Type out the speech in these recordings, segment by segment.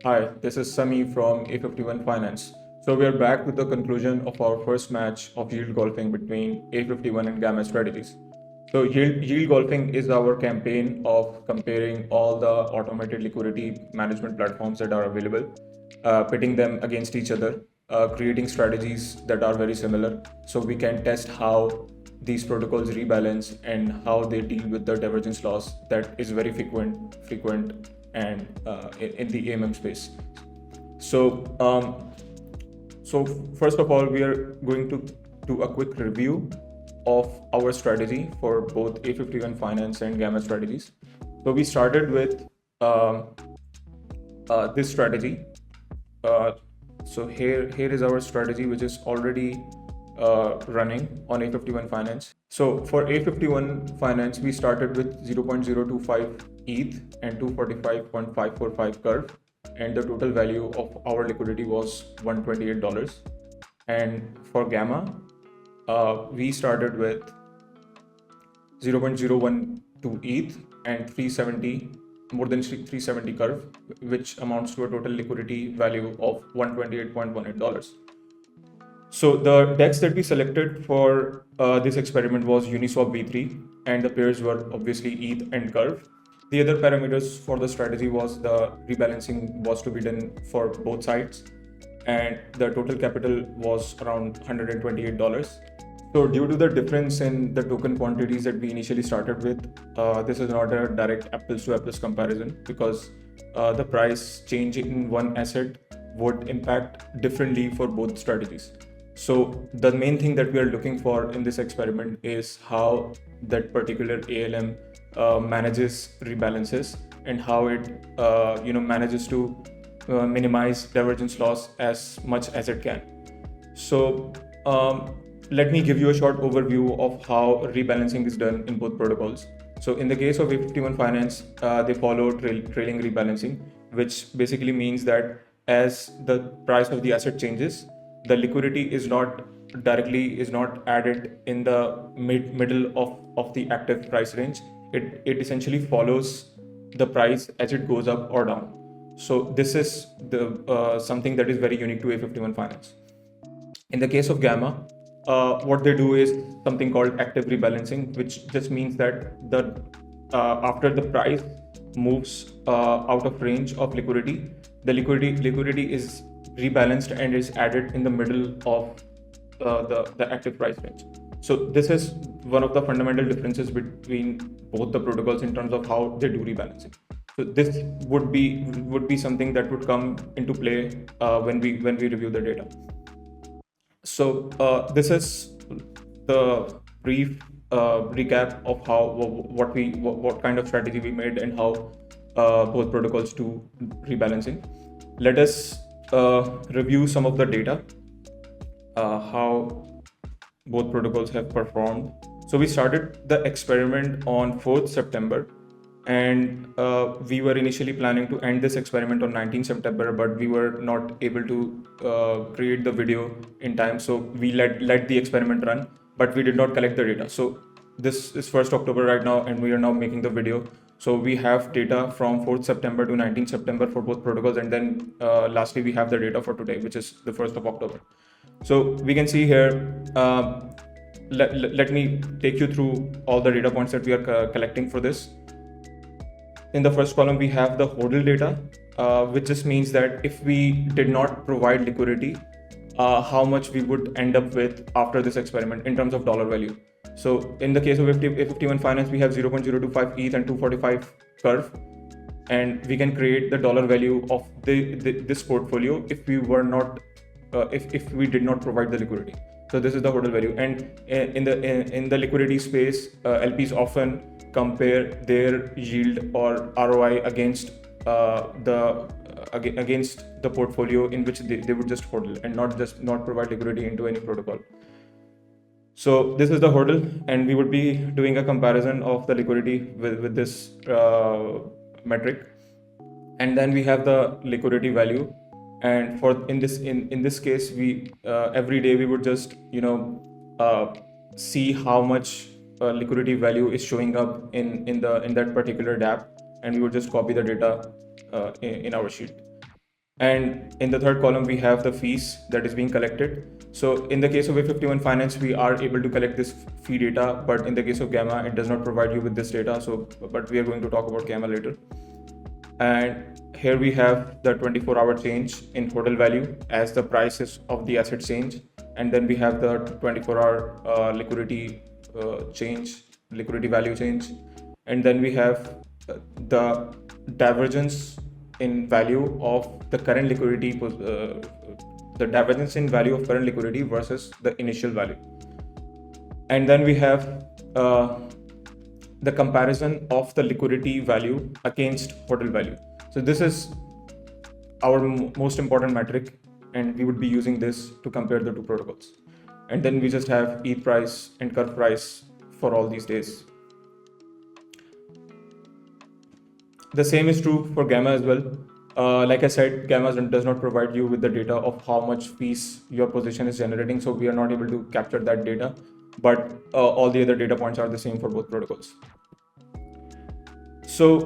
Hi, this is Sami from A51 Finance. So we are back with the conclusion of our first match of yield golfing between A51 and Gamma strategies. So yield golfing is our campaign of comparing all the automated liquidity management platforms that are available, pitting them against each other, creating strategies that are very similar, so we can test how these protocols rebalance and how they deal with the divergence loss that is very frequent and in the AMM space. So, so first of all, we are going to do a quick review of our strategy for both A51 Finance and Gamma strategies. So we started with this strategy. So here is our strategy, which is already running on A51 Finance. So for A51 Finance, we started with 0.025 ETH and 245.545 curve, and the total value of our liquidity was $128. And for Gamma, we started with 0.012 ETH and 370, more than 370 curve, which amounts to a total liquidity value of $128.18. So the DEX that we selected for this experiment was Uniswap V3, and the pairs were obviously ETH and curve. The other parameters for the strategy was the rebalancing was to be done for both sides, and the total capital was around $128. So due to the difference in the token quantities that we initially started with, this is not a direct apples to apples comparison, because the price change in one asset would impact differently for both strategies. So the main thing that we are looking for in this experiment is how that particular ALM manages rebalances, and how it manages to minimize divergence loss as much as it can. So let me give you a short overview of how rebalancing is done in both protocols. So in the case of A51 Finance, they follow trailing rebalancing, which basically means that as the price of the asset changes, the liquidity is not added in the middle of the active price range. It essentially follows the price as it goes up or down. So this is the something that is very unique to A51 Finance. In the case of Gamma, what they do is something called active rebalancing, which just means that the after the price moves out of range of liquidity, the liquidity is rebalanced and is added in the middle of the active price range. So this is one of the fundamental differences between both the protocols in terms of how they do rebalancing. So this would be something that would come into play when we review the data. So this is the brief recap of what kind of strategy we made and how both protocols do rebalancing. Let us review some of the data, how both protocols have performed. So we started the experiment on 4th September, and we were initially planning to end this experiment on 19th September, but we were not able to create the video in time, so we let the experiment run, but we did not collect the data. So this is 1st October right now, and we are now making the video. So we have data from 4th September to 19th September for both protocols, and then lastly we have the data for today, which is the 1st of October. So we can see here, let me take you through all the data points that we are collecting for this. In the first column, we have the HODL data, which just means that if we did not provide liquidity, how much we would end up with after this experiment in terms of dollar value. So in the case of A51 Finance, we have 0.025 ETH and 245 curve, and we can create the dollar value of this portfolio if we were not if we did not provide the liquidity. So this is the HODL value, and in the liquidity space, LPs often compare their yield or ROI against against the portfolio in which they would just HODL and not provide liquidity into any protocol. So this is the HODL, and we would be doing a comparison of the liquidity with this metric, and then we have the liquidity value. And for in this case, we every day we would just see how much liquidity value is showing up in that particular DApp, and we would just copy the data in our sheet. And in the third column, we have the fees that is being collected. So in the case of A51 Finance, we are able to collect this fee data, but in the case of Gamma, it does not provide you with this data. So, but we are going to talk about Gamma later. And here we have the 24-hour change in total value as the prices of the asset change. And then we have the 24-hour liquidity value change. And then we have the divergence in value of the current liquidity, the divergence in value of current liquidity versus the initial value. And then we have the comparison of the liquidity value against total value. So this is our most important metric, and we would be using this to compare the two protocols. And then we just have ETH price and curve price for all these days. The same is true for Gamma as well. Like I said, Gamma does not provide you with the data of how much fees your position is generating, so we are not able to capture that data, but all the other data points are the same for both protocols. So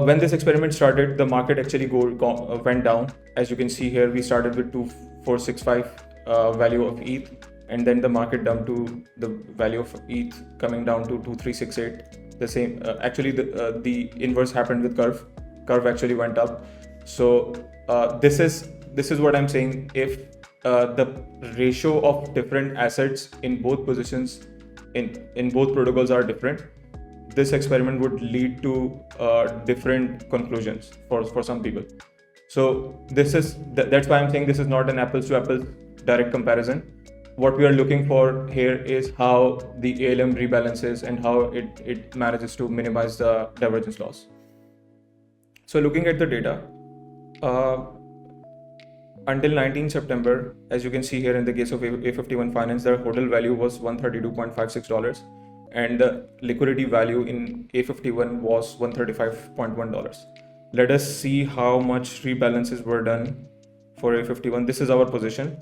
when this experiment started, the market actually went down. As you can see here, we started with 2465 value of ETH, and then the market dumped to the value of ETH coming down to 2368. The same, actually the inverse happened with curve. Curve actually went up. So this is what I'm saying. If the ratio of different assets in both positions in both protocols are different, this experiment would lead to different conclusions for some people. So that's why I'm saying this is not an apples to apples direct comparison. What we are looking for here is how the ALM rebalances and how it manages to minimize the divergence loss. So looking at the data, until 19 September, as you can see here in the case of A51 Finance, their total value was $132.56, and the liquidity value in A51 was $135.1. Let us see how much rebalances were done for A51. This is our position.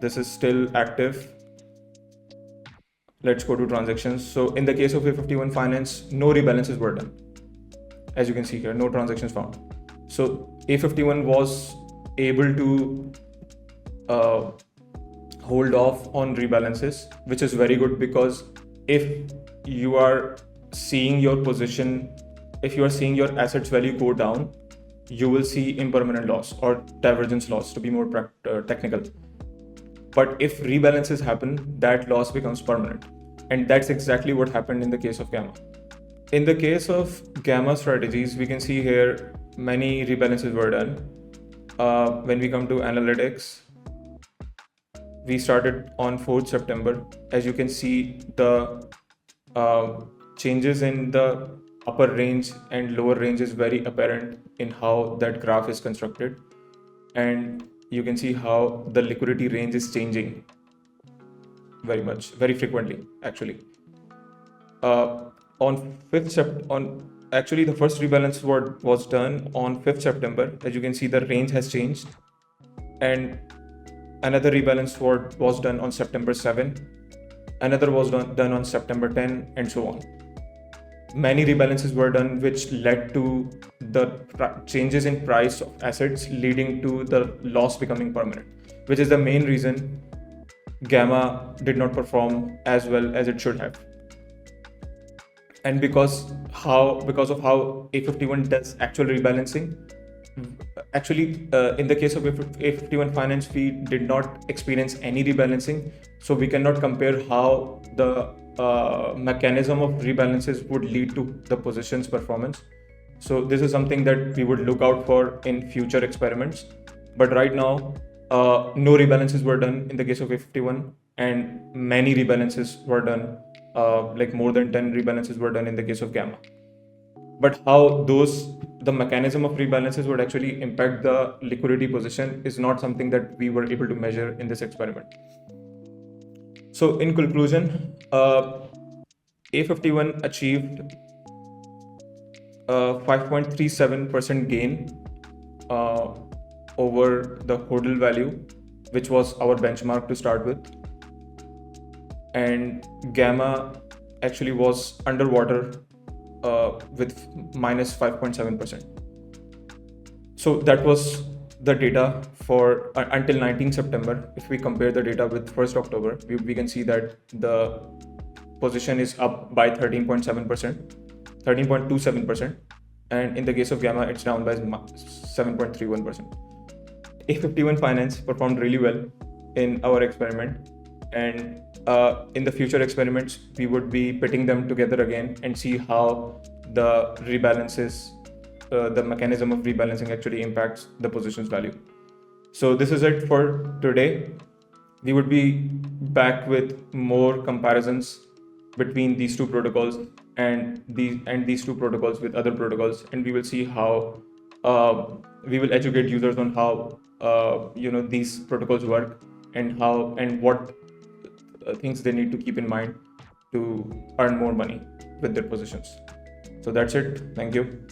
This is still active. Let's go to transactions. So in the case of A51 Finance, no rebalances were done. As you can see here, no transactions found. So A51 was able to hold off on rebalances, which is very good, because if you are seeing your position, if you are seeing your assets value go down, you will see impermanent loss or divergence loss, to be more technical. But if rebalances happen, that loss becomes permanent. And that's exactly what happened in the case of Gamma. In the case of Gamma strategies, we can see here many rebalances were done. When we come to analytics, we started on 4th September. As you can see, the changes in the upper range and lower range is very apparent in how that graph is constructed. And you can see how the liquidity range is changing very frequently, actually. Actually, the first rebalance was done on 5th September. As you can see, the range has changed. And another rebalance was done on September 7. Another was done on September 10, and so on. Many rebalances were done, which led to the changes in price of assets, leading to the loss becoming permanent, which is the main reason Gamma did not perform as well as it should have. And because of how A51 does actual rebalancing, actually in the case of A51 Finance, we did not experience any rebalancing, so we cannot compare how the mechanism of rebalances would lead to the position's performance. So this is something that we would look out for in future experiments. But right now, no rebalances were done in the case of A51, and many rebalances were done, like more than 10 rebalances were done in the case of Gamma. But how the mechanism of rebalances would actually impact the liquidity position is not something that we were able to measure in this experiment. So in conclusion, A51 achieved 5.37% gain over the hodl value, which was our benchmark to start with. And Gamma actually was underwater with minus 5.7%. So that was the data for until 19 September, if we compare the data with 1st October, we can see that the position is up by 13.7%, 13.27%, and in the case of Gamma, it's down by 7.31%. A51 Finance performed really well in our experiment, and in the future experiments, we would be putting them together again and see how the rebalances, the mechanism of rebalancing actually impacts the position's value. So this is it for today. We would be back with more comparisons between these two protocols and these two protocols with other protocols, and we will see how we will educate users on how these protocols work and how and what things they need to keep in mind to earn more money with their positions. So that's it. Thank you.